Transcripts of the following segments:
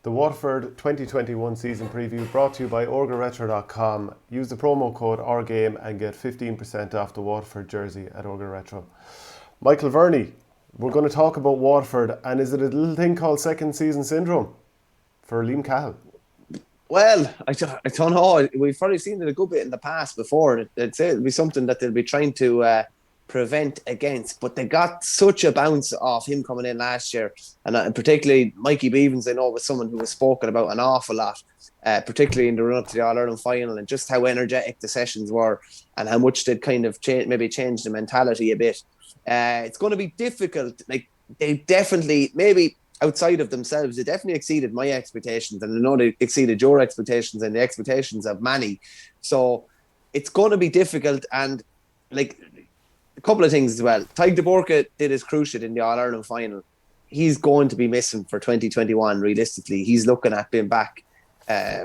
The Waterford 2021 season preview brought to you by orgaretro.com. Use the promo code OurGame and get 15% off the Waterford jersey at Orga Retro. Michael Verney, we're going to talk about Waterford, and is it a little thing called second season syndrome for Liam Cahill? Well, I don't know. We've probably seen it a good bit in the past before. It'll be something that they'll be trying to prevent against. But they got such a bounce off him coming in last year. And particularly Mikey Beavens, I know, was someone who was spoken about an awful lot, particularly in the run-up to the All-Ireland final, and just how energetic the sessions were and how much they'd kind of change the mentality a bit. It's going to be difficult. Like, they definitely, maybe outside of themselves, they definitely exceeded my expectations, and I know they exceeded your expectations and the expectations of many. So it's going to be difficult. And like, a couple of things as well. Tyg de Borca did his cruciate in the All-Ireland final. He's going to be missing for 2021, realistically. He's looking at being back,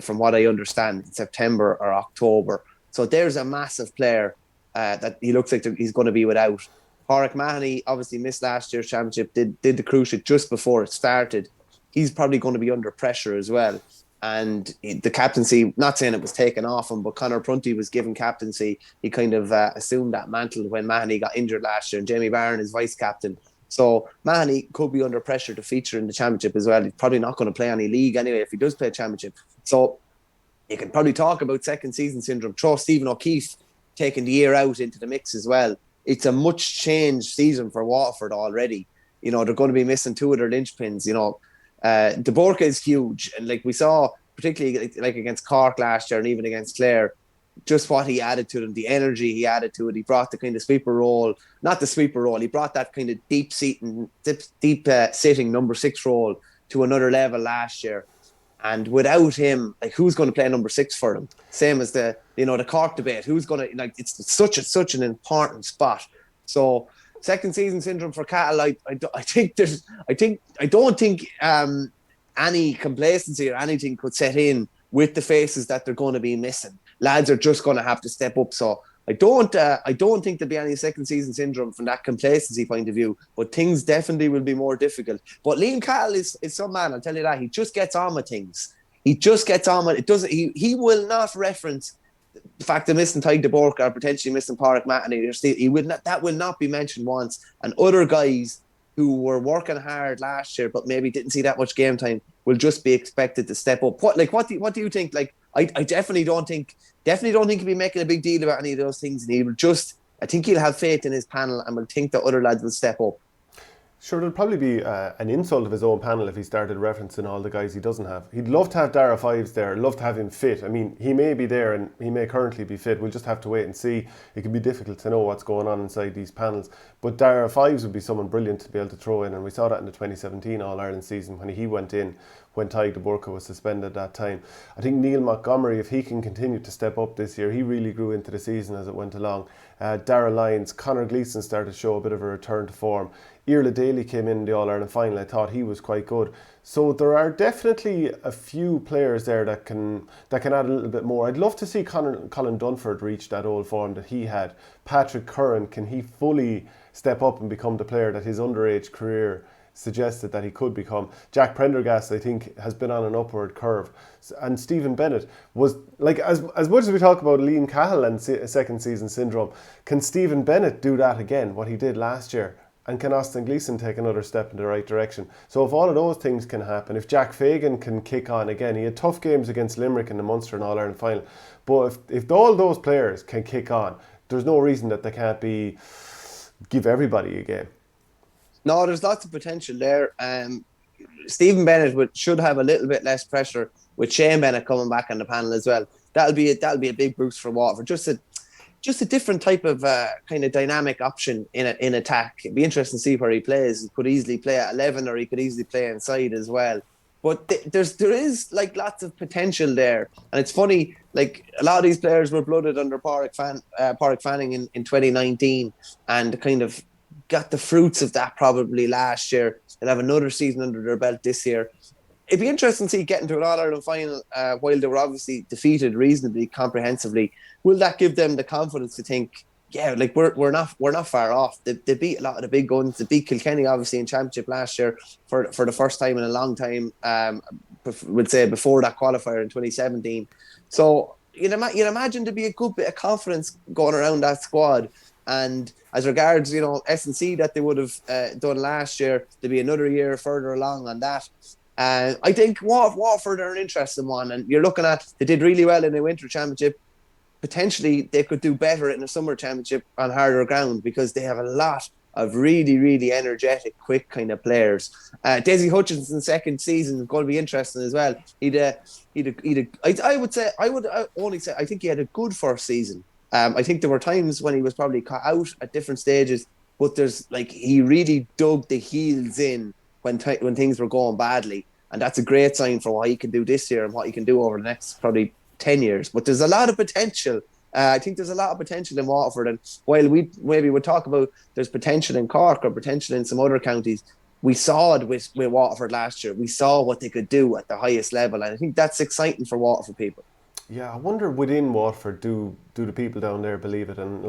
from what I understand, in September or October. So there's a massive player that he looks like he's going to be without. Pádraig Mahoney obviously missed last year's championship, did the cruciate just before it started. He's probably going to be under pressure as well. And the captaincy, not saying it was taken off him, but Conor Prunty was given captaincy. He kind of assumed that mantle when Mahoney got injured last year, and Jamie Barron is vice captain. So Mahoney could be under pressure to feature in the championship as well. He's probably not going to play any league anyway if he does play championship. So you can probably talk about second season syndrome. Throw Stephen O'Keefe taking the year out into the mix as well. It's a much changed season for Waterford already. You know, they're going to be missing two of their linchpins. You know, De Borca is huge. And like we saw, particularly like against Cork last year and even against Clare, just what he added to them, the energy he added to it. He brought the kind of sweeper role, not the sweeper role. He brought that kind of deep sitting number 6 role to another level last year. And without him, like, who's going to play number 6 for them? Same as the Cork debate. Who's going to, like, it's such an important spot. So second season syndrome for Cahill. I don't think any complacency or anything could set in with the faces that they're going to be missing. Lads are just going to have to step up. So I don't think there'll be any second season syndrome from that complacency point of view, but things definitely will be more difficult. But Liam Cahill is some man, I'll tell you that. He just gets on with things. He just gets on with it. He will not reference the fact of missing Tyg de Borca or potentially missing Pádraig Mahoney. That will not be mentioned once. And other guys who were working hard last year but maybe didn't see that much game time will just be expected to step up. What do you think? Like, I definitely don't think he'll be making a big deal about any of those things. And I think he'll have faith in his panel and will think that other lads will step up. Sure, it'll probably be an insult of his own panel if he started referencing all the guys he doesn't have. He'd love to have Dara Fives there, love to have him fit. I mean, he may be there and he may currently be fit. We'll just have to wait and see. It can be difficult to know what's going on inside these panels. But Dara Fives would be someone brilliant to be able to throw in, and we saw that in the 2017 All-Ireland season when he went in when Tyg de Borca was suspended that time. I think Neil Montgomery, if he can continue to step up this year, he really grew into the season as it went along. Darragh Lyons, Conor Gleeson started to show a bit of a return to form. Iarla Daly came in the All-Ireland final. I thought he was quite good. So there are definitely a few players there that can add a little bit more. I'd love to see Colin Dunford reach that old form that he had. Patrick Curran, can he fully step up and become the player that his underage career suggested that he could become? Jack Prendergast, I think, has been on an upward curve. And Stephen Bennett was, like, as much as we talk about Liam Cahill and second season syndrome, can Stephen Bennett do that again, what he did last year? And can Austin Gleeson take another step in the right direction? So if all of those things can happen, if Jack Fagan can kick on again, he had tough games against Limerick in the Munster and All-Ireland final, but if all those players can kick on, there's no reason that they can't give everybody a game. No, there's lots of potential there. Stephen Bennett should have a little bit less pressure with Shane Bennett coming back on the panel as well. That'll be a big boost for Waterford. Just a different type of kind of dynamic option in attack. It'd be interesting to see where he plays. He could easily play at 11 or he could easily play inside as well. But there is like lots of potential there. And it's funny, like, a lot of these players were blooded under Pádraig Fanning in 2019 and kind of got the fruits of that probably last year. They'll have another season under their belt this year. It'd be interesting to see getting to an All-Ireland final while they were obviously defeated reasonably comprehensively. Will that give them the confidence to think, yeah, like we're not far off. They beat a lot of the big guns. They beat Kilkenny obviously in championship last year for the first time in a long time. would say before that qualifier in 2017. So you'd imagine there'd be a good bit of confidence going around that squad. And as regards, S&C that they would have done last year, there'd be another year further along on that. I think Waterford are an interesting one. And you're looking at, they did really well in the Winter Championship. Potentially, they could do better in the Summer Championship on harder ground because they have a lot of really, really energetic, quick kind of players. Desi Hutchinson's second season is going to be interesting as well. I would only say, I think he had a good first season. I think there were times when he was probably caught out at different stages, but he really dug the heels in when things were going badly. And that's a great sign for what he can do this year and what he can do over the next probably 10 years. But there's a lot of potential. I think there's a lot of potential in Waterford, and while we maybe would talk about there's potential in Cork or potential in some other counties, we saw it with Waterford last year. We saw what they could do at the highest level, and I think that's exciting for Waterford people. Yeah, I wonder within Waterford, do the people down there believe it? And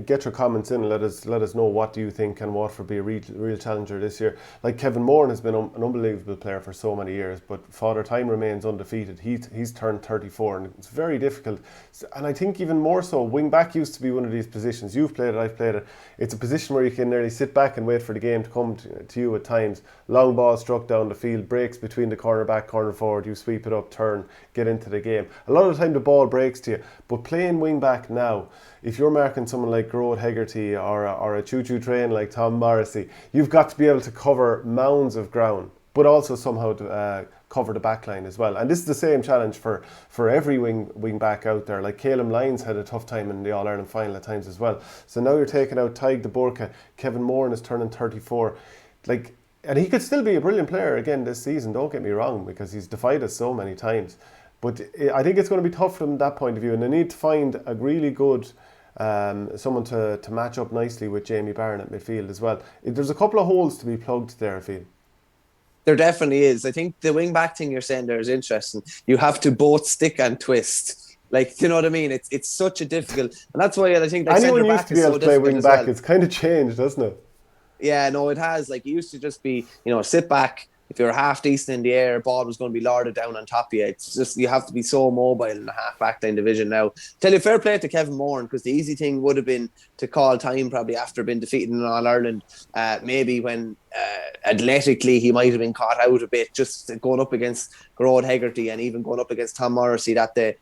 get your comments in and let us know, what do you think, can Waterford be a real challenger this year? Like Kevin Moran has been an unbelievable player for so many years, but Father Time remains undefeated. He's turned 34 and it's very difficult. And I think even more so, wing back used to be one of these positions. You've played it, I've played it. It's a position where you can nearly sit back and wait for the game to come to you at times. Long ball struck down the field, breaks between the corner back, corner forward, you sweep it up, turn, get into the game. A lot of the time the ball breaks to you, but playing wing back now, if you're marking someone like Gerard Hegarty or a choo-choo train like Tom Morrissey, you've got to be able to cover mounds of ground, but also somehow to cover the back line as well. And this is the same challenge for every wing back out there. Like Caleb Lyons had a tough time in the All-Ireland final at times as well. So now you're taking out Taig de Burka. Kevin Moran is turning 34. And he could still be a brilliant player again this season, don't get me wrong, because he's defied us so many times. But I think it's going to be tough from that point of view, and they need to find a really good someone to match up nicely with Jamie Barron at midfield as well. There's a couple of holes to be plugged there, I feel. There definitely is. I think the wing back thing you're saying there is interesting. You have to both stick and twist. You know what I mean? It's such a difficult, and that's why I think that anyone used to be able to play wing back. It's kind of changed, doesn't it? Yeah, no, it has. It used to just be, sit back. If you're half decent in the air, ball was going to be larded down on top of you. It's just, you have to be so mobile in the half-back line division now. Tell you, fair play to Kevin Moran, because the easy thing would have been to call time probably after being defeated in All-Ireland. Maybe when athletically he might have been caught out a bit, just going up against Gerard Hegarty and even going up against Tom Morrissey that day.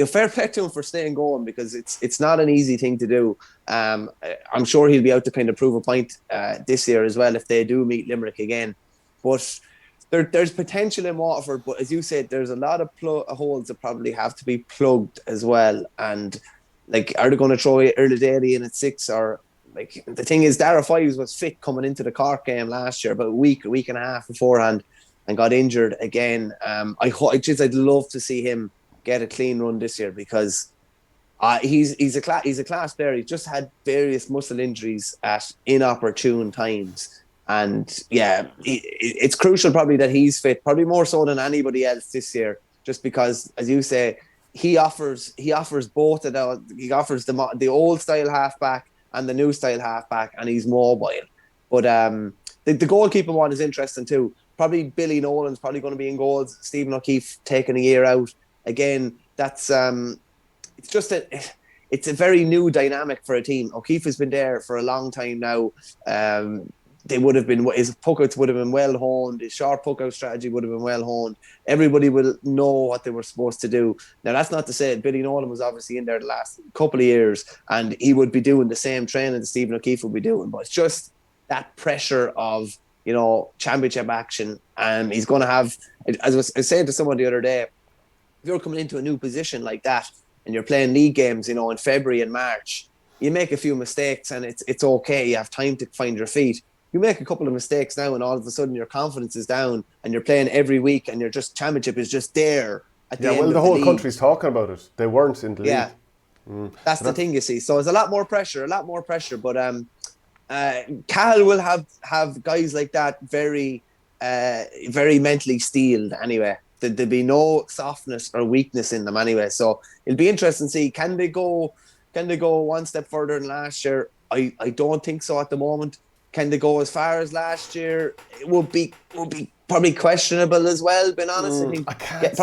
Fair play to him for staying going, because it's not an easy thing to do. I'm sure he'll be out to kind of prove a point this year as well if they do meet Limerick again. But there's potential in Waterford, but as you said, there's a lot of holes that probably have to be plugged as well. And are they going to throw Early in at 6? Or the thing is, Dara Fives was fit coming into the Cork game last year, about a week and a half beforehand, and got injured again. I'd love to see him get a clean run this year, because he's a class player. He's just had various muscle injuries at inopportune times. And yeah, it's crucial probably that he's fit, probably more so than anybody else this year, just because, as you say, he offers both of those. He offers the old style halfback and the new style halfback, and he's mobile. But the goalkeeper one is interesting too. Probably Billy Nolan's probably going to be in goals. Stephen O'Keefe taking a year out again. That's it's just it's a very new dynamic for a team. O'Keefe has been there for a long time now. His puckouts would have been well honed. His short puckout strategy would have been well honed. Everybody will know what they were supposed to do. Now, that's not to say Billy Nolan was obviously in there the last couple of years, and he would be doing the same training that Stephen O'Keefe would be doing. But it's just that pressure of, championship action. And he's going to have, as I was saying to someone the other day, if you're coming into a new position like that and you're playing league games, in February and March, you make a few mistakes and it's okay. You have time to find your feet. You make a couple of mistakes now and all of a sudden your confidence is down and you're playing every week and your championship is just there at the end of the league. The whole country's talking about it. They weren't in the league. Yeah, that's the thing, you see. So there's a lot more pressure. But Cahill will have guys like that very, very mentally steeled anyway. There'll be no softness or weakness in them anyway. So it'll be interesting to see, can they go one step further than last year? I don't think so at the moment. Can they go as far as last year? It would be probably questionable as well. Being honest, I think I can't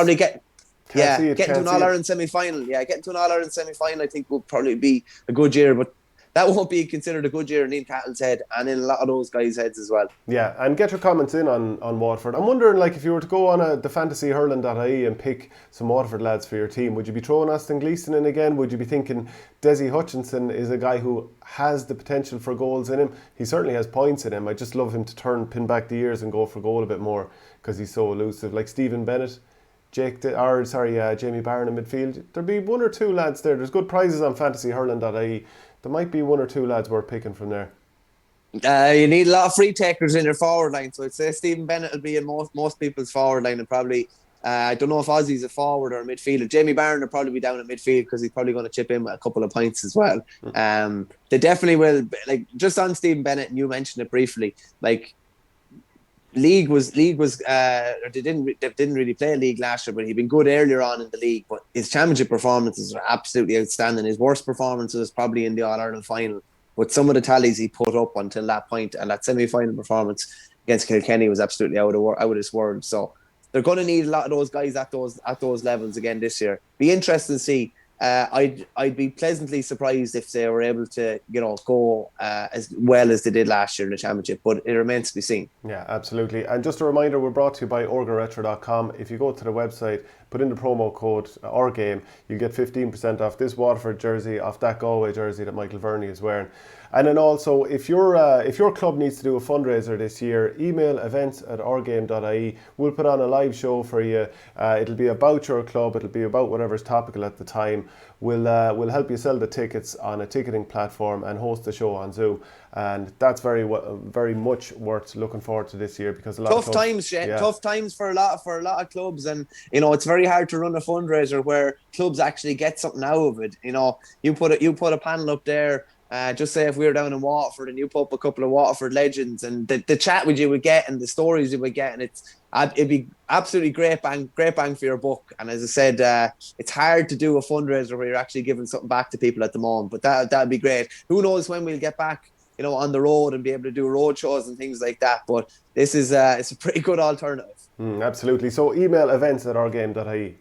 can't see it. getting to Can't an see All it. Ireland semi final. Yeah, getting to an All Ireland semi final, I think would probably be a good year. But that won't be considered a good year in Ian Cahill's head and in a lot of those guys' heads as well. Yeah, and get your comments in on Waterford. I'm wondering, like, if you were to go on the fantasyhurling.ie and pick some Waterford lads for your team, would you be throwing Aston Gleeson in again? Would you be thinking Desi Hutchinson is a guy who has the potential for goals in him? He certainly has points in him. I just love him to pin back the ears and go for goal a bit more because he's so elusive. Like Stephen Bennett, Jamie Barron in midfield. There'll be one or two lads there. There's good prizes on fantasyhurling.ie. There might be one or two lads worth picking from there. You need a lot of free takers in your forward line. So I'd say Stephen Bennett will be in most people's forward line, and probably I don't know if Ozzy's a forward or a midfielder. Jamie Barron will probably be down at midfield because he's probably going to chip in with a couple of points as well. They definitely will. Like, just on Stephen Bennett, and you mentioned it briefly. Like, league was they didn't really play league last year, but he'd been good earlier on in the league. But his championship performances are absolutely outstanding. His worst performance was probably in the All Ireland final. But some of the tallies he put up until that point, and that semi-final performance against Kilkenny was absolutely out of this world. So they're going to need a lot of those guys at those levels again this year. Be interesting to see. I'd be pleasantly surprised if they were able to, go as well as they did last year in the championship, but it remains to be seen. Yeah, absolutely. And just a reminder, we're brought to you by orgaretro.com. If you go to the website, put in the promo code OurGame, you'll get 15% off this Waterford jersey, off that Galway jersey that Michael Verney is wearing. And then also, if your club needs to do a fundraiser this year, email events@ourgame.ie. We'll put on a live show for you. It'll be about your club. It'll be about whatever's topical at the time. We'll help you sell the tickets on a ticketing platform and host the show on Zoom. And that's very much worth looking forward to this year because a lot tough of clubs, times, Shane. Yeah. Tough times for a lot of clubs, and it's very hard to run a fundraiser where clubs actually get something out of it. You put a panel up there. Just say if we were down in Waterford and you put up a couple of Waterford legends and the chat which you would get and the stories you would get, and it'd be absolutely great bang for your buck. And as I said, it's hard to do a fundraiser where you're actually giving something back to people at the moment, but that'd be great. Who knows when we'll get back, on the road and be able to do road shows and things like that. But this is it's a pretty good alternative. Absolutely. So email events@ourgame.ie.